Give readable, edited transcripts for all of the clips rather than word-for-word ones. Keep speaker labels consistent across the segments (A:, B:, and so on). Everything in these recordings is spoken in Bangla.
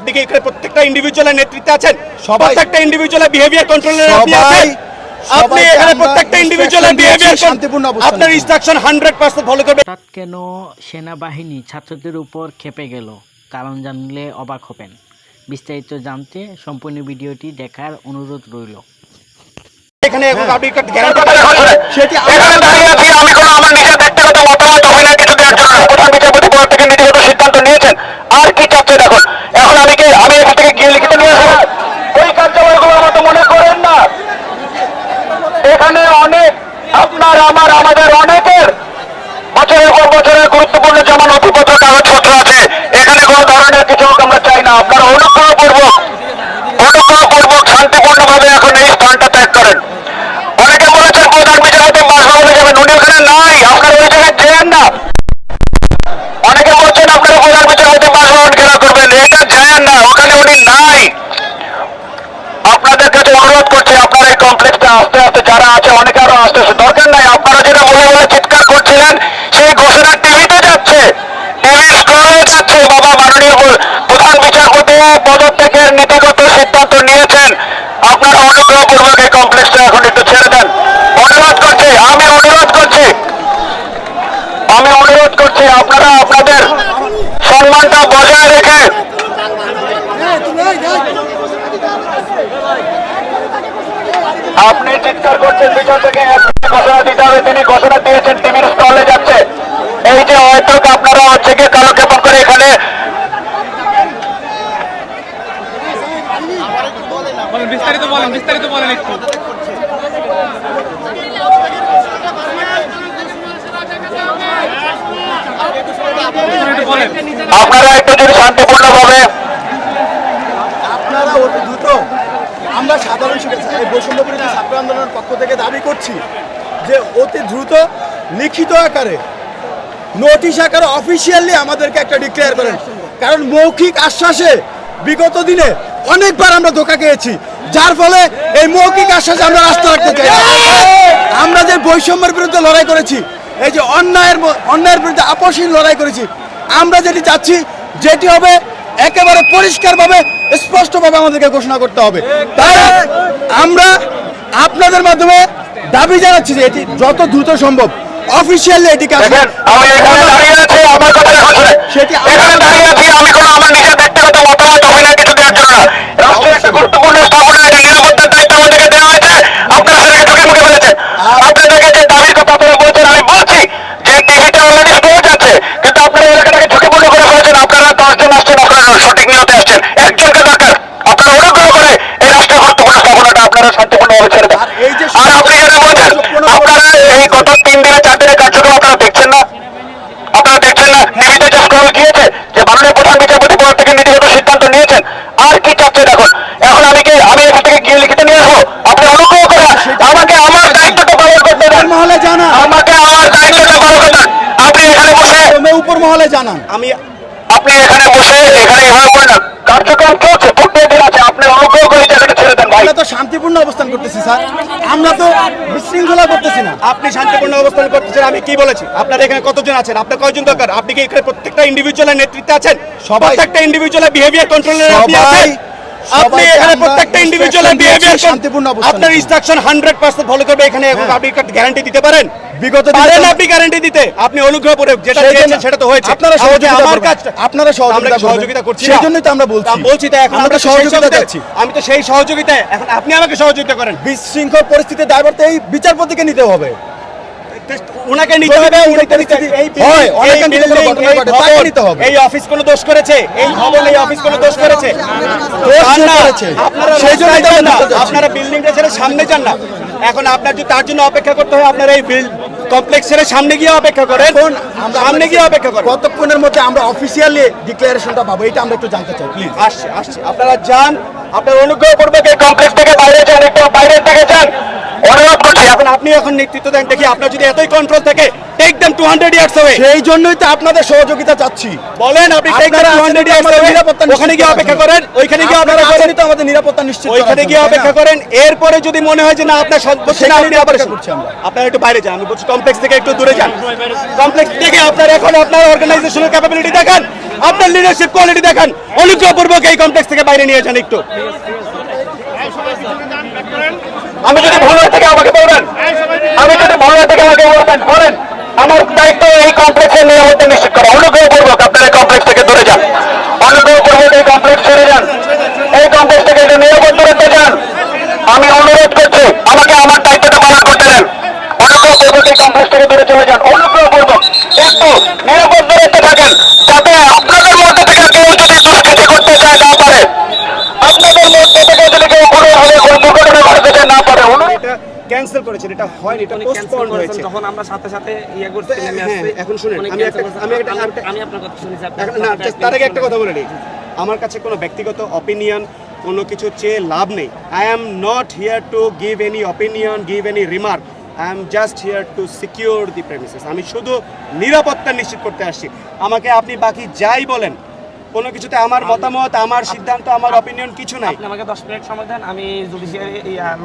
A: আপনি কি এখানে প্রত্যেকটা ইন্ডিভিজুয়ালের নেতৃত্বে আছেন? প্রত্যেকটা ইন্ডিভিজুয়ালের বিহেভিয়ার কন্ট্রোলার আপনি আছেন? আপনি এখানে প্রত্যেকটা ইন্ডিভিজুয়ালের বিহেভিয়ার শান্তিপূর্ণ অবস্থান, আপনার ইনস্ট্রাকশন 100% ফলো করবে।
B: হঠাৎ কেন সেনাবাহিনী ছাত্রদের উপর ক্ষেপে গেল, কারণ জানলে অবাক হবেন। বিস্তারিত জানতে সম্পূর্ণ ভিডিওটি দেখার অনুরোধ রইল।
A: এখানে আপনি গ্যারান্টি
C: সেটি এখানে দাঁড়িয়ে আছি আমি, কোনো আমার নিজের ব্যক্তিগত মতামত হবে না কিছু দেওয়ার জন্য। প্রধান বিচারপতি পদ থেকে নীতিগত সিদ্ধান্ত নিয়েছেন, আর কি চাচ্ছেন এখন? এখন আমি এখান থেকে গিয়ে লিখিত নিয়ে আসবো ওই কার্যালয়গুলো মতো মনে করেন না। এখানে অনেক আপনার আমার আমাদের অনেকের বছরের পর বছরের গুরুত্বপূর্ণ যেমন নথিপত্র কাগজপত্র আছে, এখানে কোনো ধরনের কিছু আমরা চাই না। আপনারা অনুগ্রহপূর্বক শান্তিপূর্ণভাবে এখন এই স্থানটা ত্যাগ করেন। অনেকে বলেছেন প্রধান বিচারপতি বাসভবনে যাবেন, উনি ওখানে নাই, আপনারা ওই জায়গায় যেন না। অনেকে বলছেন আপনারা প্রধান বিচারপতি বাসভবন ঘেরাও করবেন, এটা যেন না, ওখানে উনি নাই। আপনাদের কাছে অনুরোধ করছি, আপনারা এই কমপ্লেক্সটা আস্তে আস্তে যারা আছে অনেকে আরো আস্তে আস্তে, দরকার নাই আপনারা যেটা বলে বলে চিৎকার করছিলেন সেই ঘোষণা টিভিতে যাচ্ছে, টিভি স্ক্রলে যাচ্ছে। বাবা মাননীয় প্রধান বিচারপতি পদত্যাগের নীতিগত সিদ্ধান্ত নিয়েছেন, আপনারা অনুগ্রহপূর্বক এই কমপ্লেক্সটা এখন একটু ছেড়ে দেন। অনুরোধ করছি, আমি অনুরোধ করছি আপনারা আপনাদের সম্মানটা বজায় রেখে। আপনি চিৎকার করছেন পিছন থেকে, ঘোষণা দিতে হবে, তিনি ঘোষণা দিয়েছেন, টিভির স্টলে যাচ্ছে। এই যে হয়তো আপনারা হচ্ছে গিয়ে কালক্ষেপণ করে এখানে
D: বিস্তারিত বলেন একটু।
C: আপনারা একটু যদি শান্তিপূর্ণভাবে,
E: আপনারা অতি দ্রুত, আমরা সাধারণ এই বৈষম্য বিরোধী ছাত্র আন্দোলনের পক্ষ থেকে দাবি করছি যে অতি দ্রুত লিখিত আকারে, নোটিশ আকারে অফিসিয়ালি আমাদেরকে একটা ডিক্লেয়ার করেন। কারণ মৌখিক আশ্বাসে বিগত দিনে অনেকবার আমরা ধোঁকা খেয়েছি, যার ফলে এই মৌখিক আশ্বাসে আমরা রাস্তা রাখতে চাই। আমরা যে বৈষম্যের বিরুদ্ধে লড়াই করেছি, এই যে অন্যায়ের বিরুদ্ধে আপসহীন লড়াই করেছি, আমরা যেটি চাচ্ছি যেটি হবে একেবারে পরিষ্কারভাবে স্পষ্টভাবে আমাদেরকে ঘোষণা করতে হবে। তাই আমরা আপনাদের মাধ্যমে দাবি জানাচ্ছি যে এটি যত দ্রুত সম্ভব অফিসিয়ালি এটি কাজ
C: আমি এখানে দাঁড়িয়ে আছি, আমার কথা সেটি এখানে দাঁড়িয়ে আছি আমি, কোনো আমার নিজের ব্যক্তিগত মতামত হবে না কিছু দেওয়ার জন্য। রাষ্ট্রের একটা গুরুত্বপূর্ণ স্থাপনা, এটা নিরাপত্তার দায়িত্ব আমাদেরকে দেওয়া হয়েছে, আপনারা সেটাকে ঢুকে মুখে ফেলেছেন। আপনাদেরকে যে দাবির কথা আপনারা বলছেন, আমি বলছি যে টিভিটা অলরেডি স্টোর যাচ্ছে, কিন্তু আপনারা এলাকাটাকে ঝুঁকিপূর্ণ করে ফেলেছেন। আপনারা 10 জন আসছেন, আপনারা সঠিক নিয়তে আসছেন, একজনকে দরকার। আপনারা অনুগ্রহ করে এই রাষ্ট্রের গুরুত্বপূর্ণ স্থাপনাটা আপনারা শান্তিপূর্ণভাবে ছেড়ে দেন। আর আপনি যেটা বলছেন, আপনারা এই গত 3 দিনে 4 দিনের কার্যক্রম আপনারা দেখছেন না, টিভিতে যে স্ক্রল গিয়েছে যে মাননীয় প্রধান বিচারপতি পদ থেকে নীতিগত সিদ্ধান্ত নিয়েছেন, আর কি চাচ্ছেন এখন? এখন আমি এখান থেকে গিয়ে লিখিত নিয়ে আসবো, আপনি অনুগ্রহ করে আমাকে আমার দায়িত্বটা পালন করতে দেন,
E: মহলে জানান,
C: আমাকে আমার দায়িত্বটা পালন করতে দেন। আপনি এখানে বসে
E: উপর মহলে জানান,
C: আপনি এখানে বসে এখানে এভাবে করেন না, কার্যক্রম চলছে, প্রত্যেক দিন আছে, আপনি অনুগ্রহ করে জায়গাটা ছেড়ে দেন ভাই।
E: আমরা তো শান্তিপূর্ণ অবস্থান করতেছি স্যার, আমরা তো বিশৃঙ্খলা করতেছি না।
A: আপনি শান্তিপূর্ণ অবস্থান করতেছেন, আমি কি বলেছি? আপনারা এখানে কতজন আছেন? আপনার কয়জন দরকার? আপনি কি এখানে প্রত্যেকটা ইন্ডিভিজুয়ালের নেতৃত্বে আছেন? প্রত্যেকটা ইন্ডিভিজুয়ালের বিহেভিয়ার কন্ট্রোলার আপনি আছেন? আপনি এখানে প্রত্যেকটা ইন্ডিভিজুয়ালের বিহেভিয়ার
E: শান্তিপূর্ণ অবস্থান,
A: আপনার ইনস্ট্রাকশন 100% ফলো করবে। এখানে আপনি গ্যারান্টি দিতে পারেন?
E: বিগত
A: পারেন আপনি গ্যারান্টি দিতে? আপনি অনুগ্রহপূর্বক যেটা চেয়েছেন সেটা তো হয়েছে।
E: আপনারা সহযোগিতা,
A: আমার কাজটা
E: আপনারা
A: সহযোগিতা করছি,
E: সেই জন্যই তো আমরা বলছি
A: তাই এখন
E: আমরা সহযোগিতা চাচ্ছি।
A: আমি তো সেই সহযোগিতায়, এখন আপনি আমাকে সহযোগিতা করেন।
E: বিশৃঙ্খল পরিস্থিতির দায়ভার এই বিচারপতিকে নিতে হবে,
A: ওনাকে নিতে হবে। এই অফিস কোনো দোষ করেছে? এই ভবন, এই অফিস কোনো দোষ করেছে? আপনারা বিল্ডিংটা ছেড়ে সামনে যান না। এখন আপনার যদি তার জন্য অপেক্ষা করতে হয়, আপনারা এই কমপ্লেক্স ছেড়ে সামনে গিয়ে অপেক্ষা করেন। সামনে গিয়ে অপেক্ষা করেন।
E: কতক্ষণের মধ্যে আমরা অফিসিয়ালি ডিক্লারেশনটা পাবো, এটা আমরা একটু জানতে চাই প্লিজ।
A: আসছে, আপনারা যান, আপনার অনুগ্রহ করবে এই কমপ্লেক্স থেকে বাইরে যান, একটু বাইরের দিকে যান।
C: অনুরোধ করছি
A: আপনি এখন নেতৃত্ব দেন দেখি আপনার যদি এতই কন্ট্রোল থাকে টেক দেম 200 ইয়ার্স অ্যাওয়ে
E: সেই জন্যই তো আপনাদের সহযোগিতা চাচ্ছি।
A: বলেন আপনি টেক দেম 200 ইয়ার্স অ্যাওয়ে ওখানে গিয়ে অপেক্ষা করেন, ওইখানে গিয়ে
E: আপনারা
A: অপেক্ষা করেন,
E: আছেনই তো আমাদের নিরাপত্তা নিশ্চিত করার
A: ওইখানে
E: জন্য,
A: গিয়ে
E: তাই না?
A: অপেক্ষা করেন। এরপরে যদি মনে হয় যে না আপনার সর্বোচ্চ না আপনি আবার
E: অপেক্ষা করছি আমরা।
A: আপনারা একটু বাইরে যান, আমি বলছি কমপ্লেক্স থেকে একটু দূরে যান। কমপ্লেক্স থেকে আপনার এখন আপনার অর্গানাইজেশনাল ক্যাপাবিলিটি দেখান, আপনার লিডারশিপ কোয়ালিটি দেখান, অনুগ্রহপূর্বক এই কমপ্লেক্স থেকে বাইরে নিয়ে যান একটু।
C: আমি যদি ভুল হয়ে থাকে আমাকে বলবেন, আমি যদি ভুল হয়ে থাকে আমাকে বলবেন, বলেন। আমার দায়িত্ব এই কমপ্লেক্সের নিরাপত্তা নিশ্চিত করা। অনুগ্রহপূর্বক আপনারা কমপ্লেক্স থেকে দূরে যান, অনুগ্রহপূর্বক এই কমপ্লেক্স ছেড়ে যান, এই কমপ্লেক্স থেকে একটু নিরাপদ দূরত্বে যান। আমি অনুরোধ করছি আমাকে আমার দায়িত্বটা পালন করতে দেন। অনুগ্রহপূর্বক এই কমপ্লেক্স থেকে দূরে চলে যান, অনুগ্রহপূর্বক একটু নিরাপদ দূরত্বে থাকেন, যাতে আপনাদের মধ্যে থেকে কেউ যদি দুষ্কৃতি করতে চায় না পারে, আপনাদের মধ্যে থেকে যদি কেউ কোনো ভাবে কোনো দুর্ঘটনা ঘটাতে না পারে।
A: এটা ক্যান্সেল করেছেন, এটা হয়নি, এটা পোস্টপন্ড হয়েছে।
D: তখন আমরা সাথে সাথে ইয়ে করতে নেমে
A: হ্যাঁ,
D: আসছি।
A: এখন শুনেন,
D: উনি
A: আমি
D: cancel
A: একটা-
D: করেছেন। আমি আপনার কথা শুনেছি।
A: না, তার আগে একটা কথা বলে নিই, আমার কাছে কোনো ব্যক্তিগত অপিনিয়ন কোনো কিছু চেয়ে লাভ নেই। I am not here to give any opinion, give any remark. I am just here to secure the premises. আমি শুধু নিরাপত্তা নিশ্চিত করতে আসছি। আমাকে আপনি বাকি যাই বলেন, কোনো কিছুতে আমার মতামত, আমার সিদ্ধান্ত, আমার অপিনিয়ন কিছু নাই।
D: আপনি আমাকে 10 মিনিট সময় দেন, আমি জুডিশিয়ারি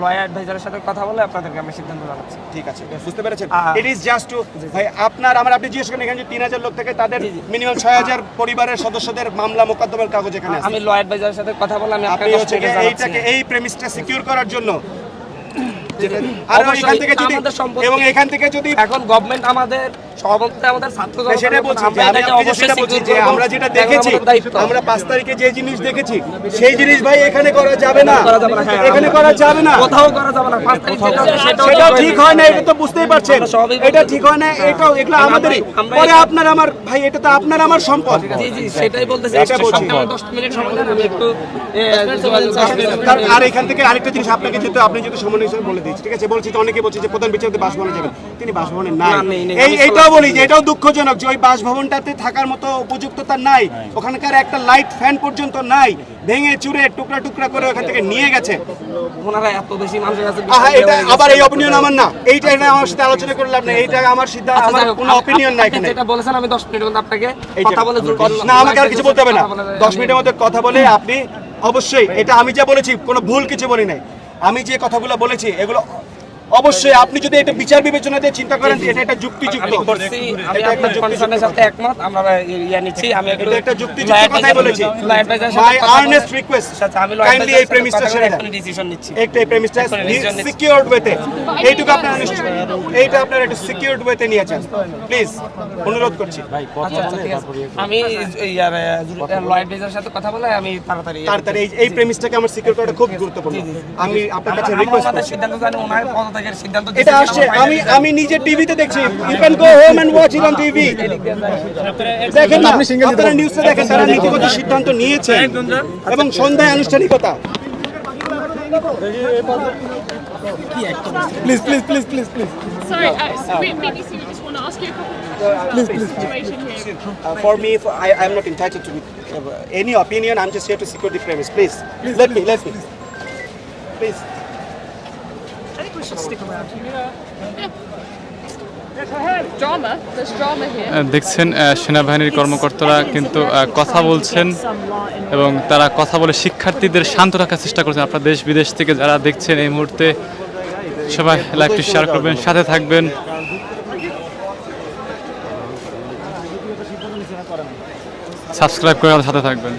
D: লয়ার অ্যাডভাইজারের সাথে কথা বলে আপনাদেরকে আমি সিদ্ধান্ত জানাচ্ছি।
A: ঠিক আছে, বুঝতে পেরেছেন?
D: আ-
A: ইট ইজ জাস্ট টু ভাই আপনার আমার আপনি জিজ্ঞেস করেন এখানে যে 3000 লোক থেকে তাদের মিনিমাম 6000 পরিবারের সদস্যদের মামলা মোকদ্দমার কাগজ এখানে আছে।
D: আমি লয়ার অ্যাডভাইজারের সাথে কথা বলে আমি
A: আপনি
D: আপনাকে 10
A: হচ্ছে
D: মিনিটে
A: গিয়ে
D: জানাচ্ছি।
A: এইটাকে এই প্রেমিসটা সিকিউর করার জন্য আর
D: অবশ্যই,
A: এখান থেকে যদি
D: আমাদের সম্পত্তি।
A: এবং এখান থেকে যদি
D: এখন গভর্নমেন্ট আমাদের সভাপতি আমাদের ছাত্র
A: না, সেটা বলছি যে আমি আপনাকে সেটা বলছি যে আমরা যেটা দেখেছি, আমরা 5 তারিখে যে জিনিস দেখেছি সেই জিনিস ভাই এখানে করা যাবে না,
D: করা যাবে না, হ্যাঁ,
A: এখানে করা যাবে না।
D: কোথাও করা যাবে না। 5 তারিখ যেটা হবে
A: সেটাও ঠিক হয় না, এটা তো বুঝতেই পারছেন।
D: আমরা সবই
A: এটা ঠিক হয় না, এটাও এগুলো আমাদেরই।
D: আমরা-
A: পরে আপনার আমার ভাই এটা তো আপনার আমার সম্পদ।
D: জি জি সেটাই বলতেছি।
A: এটা বলছি।
D: 10 মিনিট সময় দেন, আমি একটু যোগাযোগ
A: আর এখান থেকে আরেকটা জিনিস আপনাকে যেহেতু আপনি যেহেতু সমন্বয় হিসেবে বলে দিচ্ছি, ঠিক আছে? বলছি তো অনেকে বলছে যে প্রধান বিচারপতি বাসভবনে যাবেন, তিনি বাসভবনে নাই।
D: না, নেই, নেই।
A: এই এটাও বলি যে এটাও দুঃখজনক যে ওই বাসভবনটাতে থাকার মতো উপযুক্ততা নাই, ওখানকার একটা লাইট ফ্যান পর্যন্ত নাই, ভেঙে চুরে টুকরা টুকরা করে ওখান থেকে নিয়ে গেছে।
D: ওনারা এত বেশি মানুষের কাছে
A: আহা, এটা আবার এই অপিনিয়ন আমার না, এইটা এটা আমার সাথে আলোচনা করে লাভ নেই, এইটা আমার সিদ্ধান্ত,
D: আচ্ছা,
A: আমার
D: যাই হোক,
A: কোনো অপিনিয়ন নাই এখানে।
D: যেটা বলেছেন আমি 10 মিনিটের মধ্যে আপনাকে
A: এইটা-
D: কথা বলে
A: না, আমাকে আর কিছু বলতে হবে না। 10 মিনিটের মধ্যে কথা বলে আপনি অবশ্যই, এটা আমি যা বলেছি কোনো ভুল কিছু বলি নাই, আমি যে কথাগুলো বলেছি এগুলো অবশ্যই আপনি যদি এটা বিচার বিবেচনা দিয়ে চিন্তা করেন যে এটা একটা যুক্তিযুক্ত,
D: আমি করছি, আমি
A: এটা একটা
D: আপনার
A: যুক্তিযুক্ত
D: কনসার্নের সাথে একমত। আমরা ইয়া নিচ্ছি, আমি একটু
A: এটা একটা যুক্তিযুক্ত কথাই বলেছি। মাই আর্নেস্ট রিকোয়েস্ট,
D: আমি
A: কাইন্ডলি এই প্রেমিসটা ছেড়ে দেন,
D: ডিসিশন নিচ্ছি।
A: একটা এই প্রেমিসটা
D: এখন decision নিচ্ছি।
A: সিকিউরড ওয়েতে, এইটুকু আপনারা নিশ্চয় এইটা আপনারা একটু সিকিউরড ওয়েতে নিয়ে যান প্লিজ, অনুরোধ করছি।
D: আচ্ছা আচ্ছা ঠিক আছে। আমি ইয়ার লয়ার অ্যাডভাইজারের সাথে কথা বলে আমি তাড়াতাড়ি
A: তাড়াতাড়ি এই প্রেমিসটাকে আমার সিকিউর করাটা খুব গুরুত্বপূর্ণ। আমি আপনার কাছে
D: আমরা
A: রিকোয়েস্ট
D: আমাদের
A: করছি,
D: সিদ্ধান্ত জানি, ওনার পদত্যাগের সিদ্ধান্ত
A: এটা আসছে, আমি নিজে টিভিতে দেখছি, you can go home and watch it on TV. দেখেন না, আপনারা নিউজে দেখেন, তারা নীতিগত সিদ্ধান্ত নিয়েছে এবং সন্ধ্যায় আনুষ্ঠানিকতা।
E: Please please please please please
F: Sorry, BBC, we just want to ask you a couple of situation here.
A: For me, I am not entitled to any opinion. I'm just here to secure the premise. Please, let me. Please.
F: I think we should stick around. Drama. There's drama here.
G: দেখছেন সেনাবাহিনীর কর্মকর্তারা কিন্তু কথা বলছেন এবং তারা কথা বলে শিক্ষার্থীদের শান্ত রাখার চেষ্টা করছেন। আপনারা দেশ বিদেশ থেকে যারা দেখছেন এই মুহূর্তে সবাই লাইভটি শেয়ার করবেন, সাথে থাকবেন। সাবস্ক্রাইব করে আমাদের সাথে থাকবেন।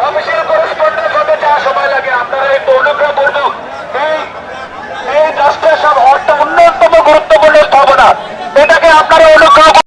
C: অফিসিয়াল করেসপন্ডেন্ট হতে যা সময় লাগে আপনারা একটু অনুগ্রহপূর্বক এই রাষ্ট্রের সব অন্যতম গুরুত্বপূর্ণ স্থাপনা, এটাকে আপনারা অনুগ্রহ